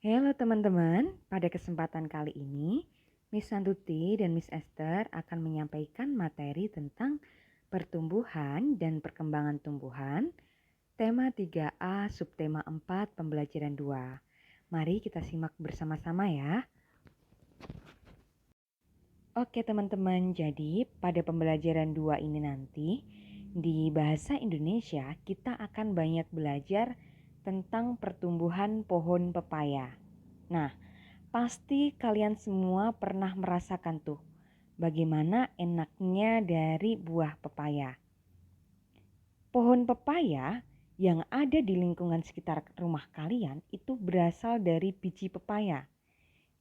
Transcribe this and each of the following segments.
Halo teman-teman, pada kesempatan kali ini Miss Santuti dan Miss Esther akan menyampaikan materi tentang pertumbuhan dan perkembangan tumbuhan, tema 3A, subtema 4, pembelajaran 2. Mari kita simak bersama-sama ya. Oke teman-teman, jadi pada pembelajaran 2 ini nanti di bahasa Indonesia kita akan banyak belajar tentang pertumbuhan pohon pepaya. Nah, pasti kalian semua pernah merasakan tuh bagaimana enaknya dari buah pepaya. Pohon pepaya yang ada di lingkungan sekitar rumah kalian itu berasal dari biji pepaya.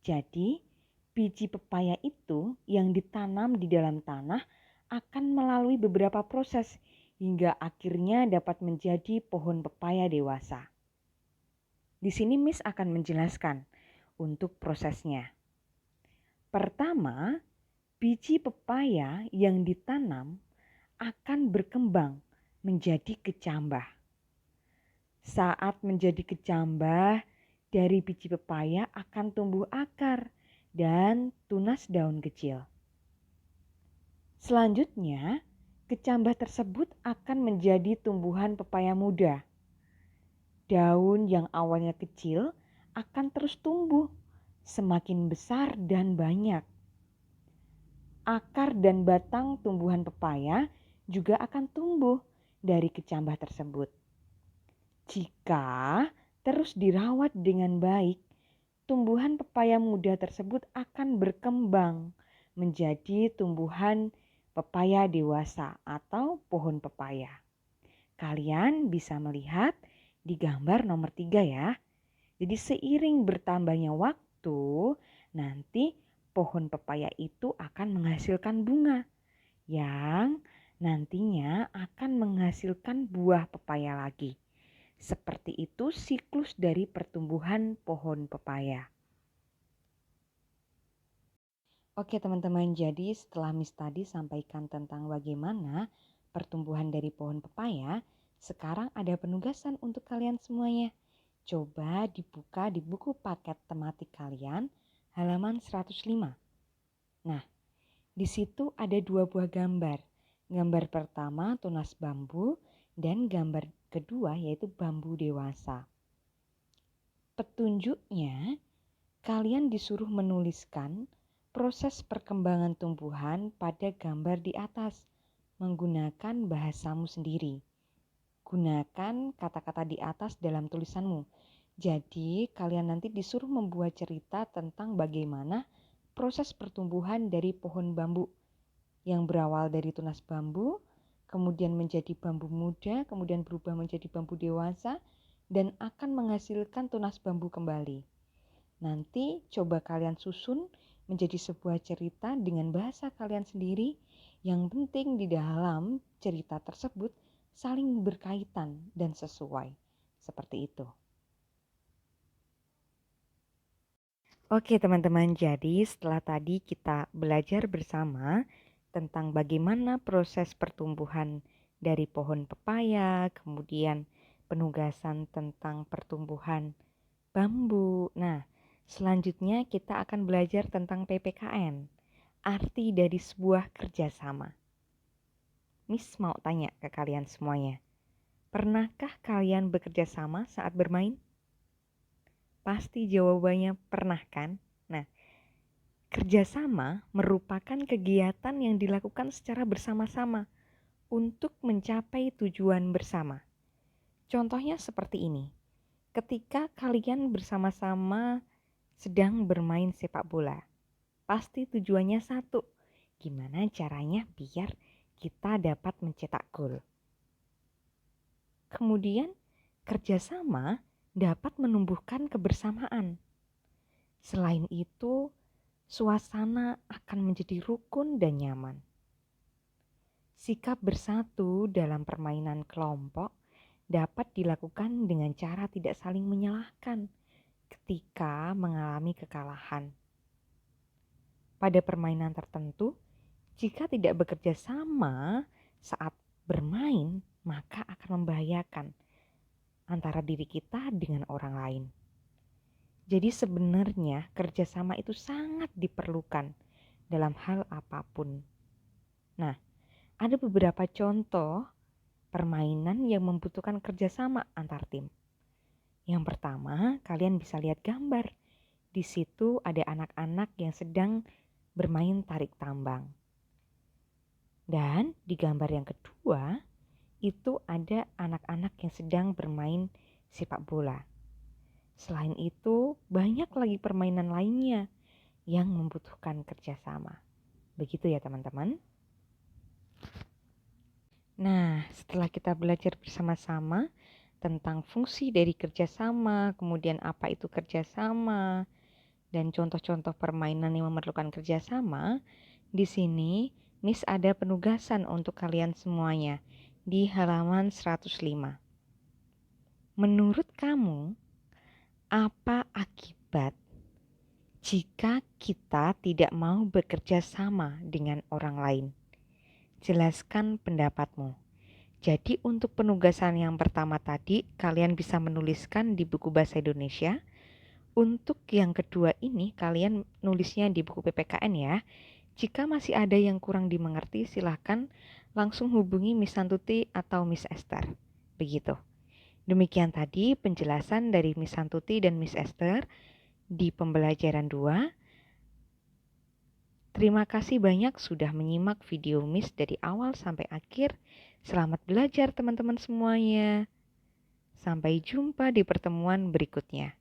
Jadi, biji pepaya itu yang ditanam di dalam tanah akan melalui beberapa proses hingga akhirnya dapat menjadi pohon pepaya dewasa. Di sini Miss akan menjelaskan untuk prosesnya. Pertama, biji pepaya yang ditanam akan berkembang menjadi kecambah. Saat menjadi kecambah, dari biji pepaya akan tumbuh akar dan tunas daun kecil. Selanjutnya, kecambah tersebut akan menjadi tumbuhan pepaya muda. Daun yang awalnya kecil akan terus tumbuh, semakin besar dan banyak. Akar dan batang tumbuhan pepaya juga akan tumbuh dari kecambah tersebut. Jika terus dirawat dengan baik, tumbuhan pepaya muda tersebut akan berkembang menjadi tumbuhan pepaya dewasa atau pohon pepaya. Kalian bisa melihat di gambar nomor 3 ya. Jadi seiring bertambahnya waktu, nanti pohon pepaya itu akan menghasilkan bunga yang nantinya akan menghasilkan buah pepaya lagi. Seperti itu siklus dari pertumbuhan pohon pepaya. Oke teman-teman, jadi setelah Miss tadi sampaikan tentang bagaimana pertumbuhan dari pohon pepaya, sekarang ada penugasan untuk kalian semuanya. Coba dibuka di buku paket tematik kalian halaman 105. Nah, di situ ada 2 buah gambar. Gambar pertama tunas bambu dan gambar kedua yaitu bambu dewasa. Petunjuknya, kalian disuruh menuliskan proses perkembangan tumbuhan pada gambar di atas menggunakan bahasamu sendiri. Gunakan kata-kata di atas dalam tulisanmu. Jadi kalian nanti disuruh membuat cerita tentang bagaimana proses pertumbuhan dari pohon bambu yang berawal dari tunas bambu, kemudian menjadi bambu muda, kemudian berubah menjadi bambu dewasa, dan akan menghasilkan tunas bambu kembali. Nanti coba kalian susun menjadi sebuah cerita dengan bahasa kalian sendiri. Yang penting di dalam cerita tersebut saling berkaitan dan sesuai. Seperti itu. Oke teman-teman, jadi setelah tadi kita belajar bersama tentang bagaimana proses pertumbuhan dari pohon pepaya, kemudian penugasan tentang pertumbuhan bambu. Nah, selanjutnya kita akan belajar tentang PPKN, arti dari sebuah kerjasama. Miss mau tanya ke kalian semuanya, pernahkah kalian bekerja sama saat bermain? Pasti jawabannya pernah kan? Nah, kerjasama merupakan kegiatan yang dilakukan secara bersama-sama untuk mencapai tujuan bersama. Contohnya seperti ini, ketika kalian bersama-sama sedang bermain sepak bola, pasti tujuannya satu, gimana caranya biar kita dapat mencetak gol. Kemudian kerjasama dapat menumbuhkan kebersamaan. Selain itu, suasana akan menjadi rukun dan nyaman. Sikap bersatu dalam permainan kelompok dapat dilakukan dengan cara tidak saling menyalahkan ketika mengalami kekalahan. Pada permainan tertentu, jika tidak bekerja sama saat bermain, maka akan membahayakan antara diri kita dengan orang lain. Jadi sebenarnya kerjasama itu sangat diperlukan dalam hal apapun. Nah, ada beberapa contoh permainan yang membutuhkan kerjasama antar tim. Yang pertama, kalian bisa lihat gambar. Di situ ada anak-anak yang sedang bermain tarik tambang. Dan di gambar yang kedua, itu ada anak-anak yang sedang bermain sepak bola. Selain itu, banyak lagi permainan lainnya yang membutuhkan kerjasama. Begitu ya teman-teman. Nah, setelah kita belajar bersama-sama tentang fungsi dari kerjasama, kemudian apa itu kerjasama, dan contoh-contoh permainan yang memerlukan kerjasama, di sini Miss ada penugasan untuk kalian semuanya di halaman 105. Menurut kamu, apa akibat jika kita tidak mau bekerja sama dengan orang lain? Jelaskan pendapatmu. Jadi untuk penugasan yang pertama tadi, kalian bisa menuliskan di buku Bahasa Indonesia. Untuk yang kedua ini, kalian nulisnya di buku PPKN ya. Jika masih ada yang kurang dimengerti, silahkan langsung hubungi Miss Santuti atau Miss Esther. Begitu. Demikian tadi penjelasan dari Miss Santuti dan Miss Esther di pembelajaran 2. Terima kasih banyak sudah menyimak video Miss dari awal sampai akhir. Selamat belajar teman-teman semuanya. Sampai jumpa di pertemuan berikutnya.